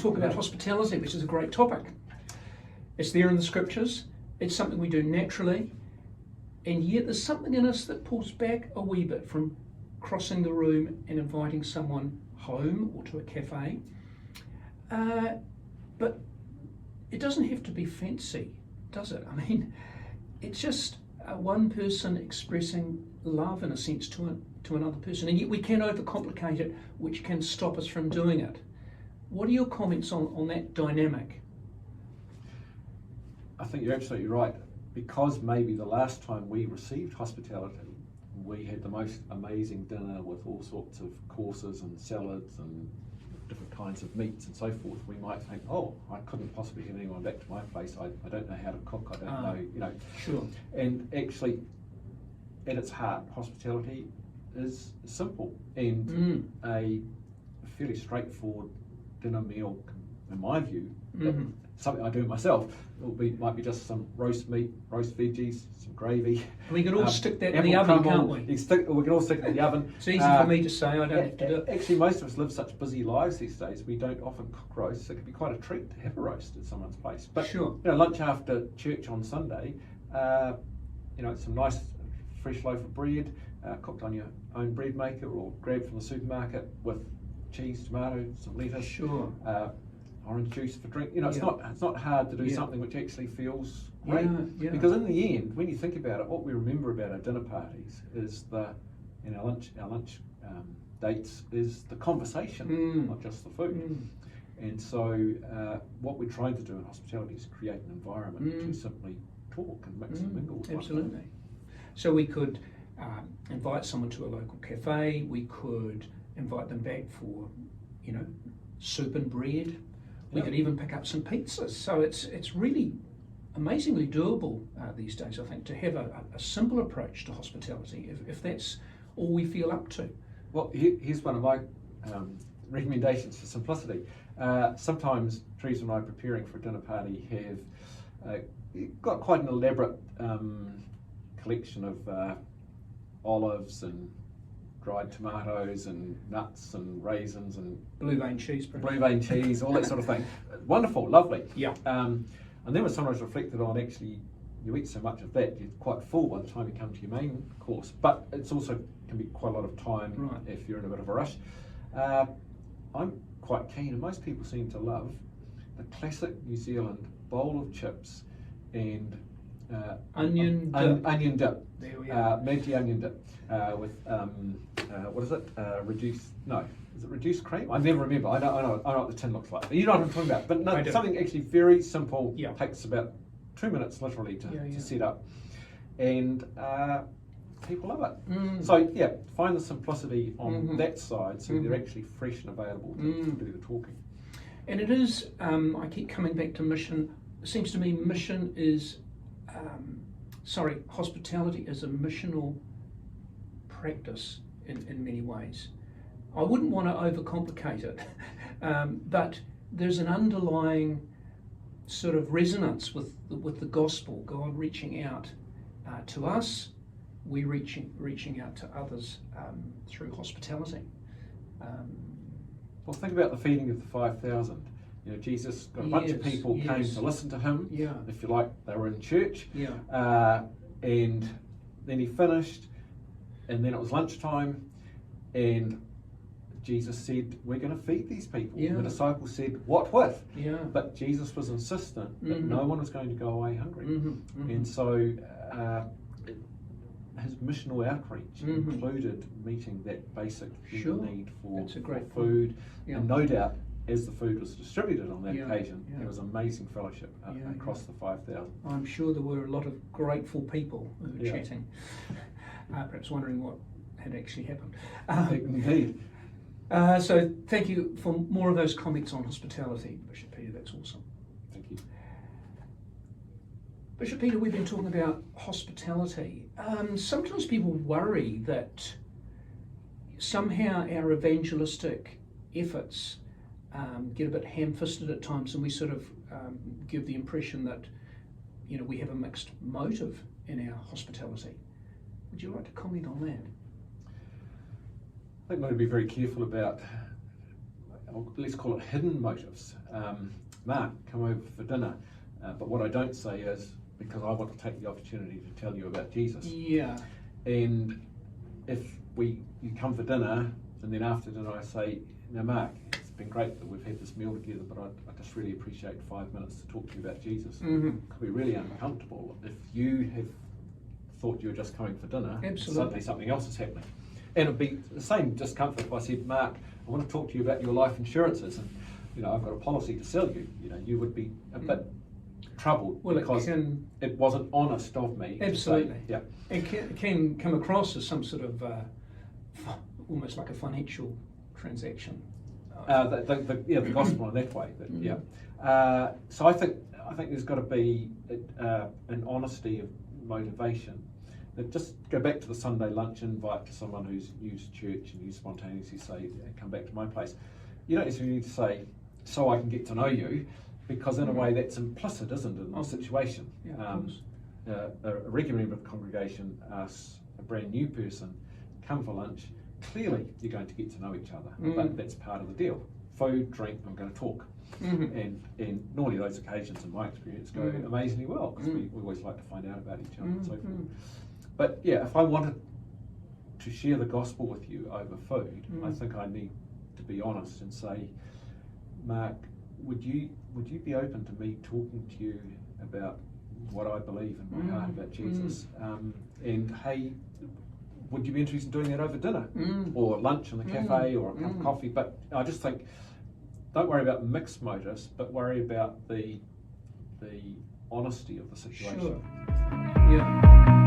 talk about hospitality, which is a great topic. It's there in the scriptures. It's something we do naturally, and yet there's something in us that pulls back a wee bit from crossing the room and inviting someone home or to a cafe. But it doesn't have to be fancy, does it? I mean, it's just one person expressing love, in a sense, to another person, and yet we can overcomplicate it, which can stop us from doing it. What are your comments on that dynamic? I think you're absolutely right. Because maybe the last time we received hospitality, we had the most amazing dinner with all sorts of courses and salads and different kinds of meats and so forth, we might think, oh, I couldn't possibly have anyone back to my place. I don't know how to cook. I don't know, Sure. And actually, at its heart, hospitality is simple, and a fairly straightforward dinner meal, in my view, something I do myself, might be just some roast meat, roast veggies, some gravy. We could all stick that in the oven, can't we? We can all stick it in the oven. It's easy for me to say, I don't have to do it. Actually, most of us live such busy lives these days, we don't often cook roasts. It can be quite a treat to have a roast at someone's place. But sure. Lunch after church on Sunday, some nice fresh loaf of bread, cooked on your own bread maker or grabbed from the supermarket with cheese, tomato, some lettuce. Sure. Orange juice for drink. It's not hard to do something which actually feels great. Yeah. Because in the end, when you think about it, what we remember about our dinner parties is our lunch dates is the conversation, not just the food. And so what we're trying to do in hospitality is create an environment to simply talk and mix and mingle with one another. Absolutely. So we could invite someone to a local cafe. We could invite them back for, soup and bread. We could even pick up some pizzas. So it's really amazingly doable these days, I think, to have a simple approach to hospitality, if that's all we feel up to. Well, here's one of my recommendations for simplicity. Sometimes Teresa and I, preparing for a dinner party, have got quite an elaborate collection of olives and dried tomatoes and nuts and raisins and blue vein cheese, all that sort of thing. Wonderful, lovely. Yeah. And then we're sometimes reflected on, actually, you eat so much of that, you're quite full by the time you come to your main course. But it's also can be quite a lot of time if you're in a bit of a rush. I'm quite keen, and most people seem to love, the classic New Zealand bowl of chips and onion dip. Onion dip. There we are. Maggi onion dip with what is it? Is it reduced cream? I never remember. I know what the tin looks like. You know what I'm talking about. But no, something actually very simple. Yeah. Takes about 2 minutes literally to set up, and people love it. So find the simplicity on that side, so they're actually fresh and available to do the talking. And it is. I keep coming back to mission. It seems to me mission is. Hospitality is a missional practice in many ways. I wouldn't want to overcomplicate it, but there's an underlying sort of resonance with the gospel, God reaching out to us, we reaching out to others through hospitality. Well, think about the feeding of the 5,000. Jesus got a bunch of people came to listen to him. Yeah. If you like, they were in church. Yeah. And then he finished, and then it was lunchtime, and Jesus said, we're going to feed these people. Yeah. The disciples said, what with? Yeah. But Jesus was insistent that no one was going to go away hungry. And so his missional outreach included meeting that basic human need for food. Yeah. And no doubt, as the food was distributed on that occasion, there was amazing fellowship across the 5,000. I'm sure there were a lot of grateful people who were chatting, perhaps wondering what had actually happened. Indeed. So thank you for more of those comments on hospitality, Bishop Peter. That's awesome. Thank you. Bishop Peter, we've been talking about hospitality. Sometimes people worry that somehow our evangelistic efforts get a bit ham-fisted at times, and we sort of give the impression that we have a mixed motive in our hospitality. Would you like to comment on that? I think we've got to be very careful about or let's call it hidden motives. Mark, come over for dinner, but what I don't say is because I want to take the opportunity to tell you about Jesus. Yeah. And if you come for dinner, and then after dinner I say, now Mark, it's been great that we've had this meal together, but I just really appreciate 5 minutes to talk to you about Jesus. Mm-hmm. It could be really uncomfortable if you have thought you were just coming for dinner, and suddenly something else is happening. And it'd be the same discomfort if I said, Mark, I want to talk to you about your life insurances, and I've got a policy to sell you. You would be a bit troubled because it wasn't honest of me. Absolutely. To say, yeah. It can come across as some sort of almost like a financial transaction. The gospel in that way. So I think there's got to be an honesty of motivation. That just go back to the Sunday lunch invite to someone who's used church and you spontaneously say, come back to my place. You don't necessarily need to say, so I can get to know you, because in a way that's implicit, isn't it, in the situation. Yeah, a regular member of the congregation asks a brand new person, come for lunch, clearly you're going to get to know each other, but that's part of the deal. Food, drink, I'm going to talk. And normally those occasions, in my experience, go amazingly well, because we always like to find out about each other and so forth. But yeah, if I wanted to share the gospel with you over food, I think I need to be honest and say, Mark, would you be open to me talking to you about what I believe in my heart about Jesus? And hey, would you be interested in doing that over dinner or lunch in the cafe or a cup of coffee? But I just think, don't worry about mixed motives, but worry about the honesty of the situation. Sure. Yeah.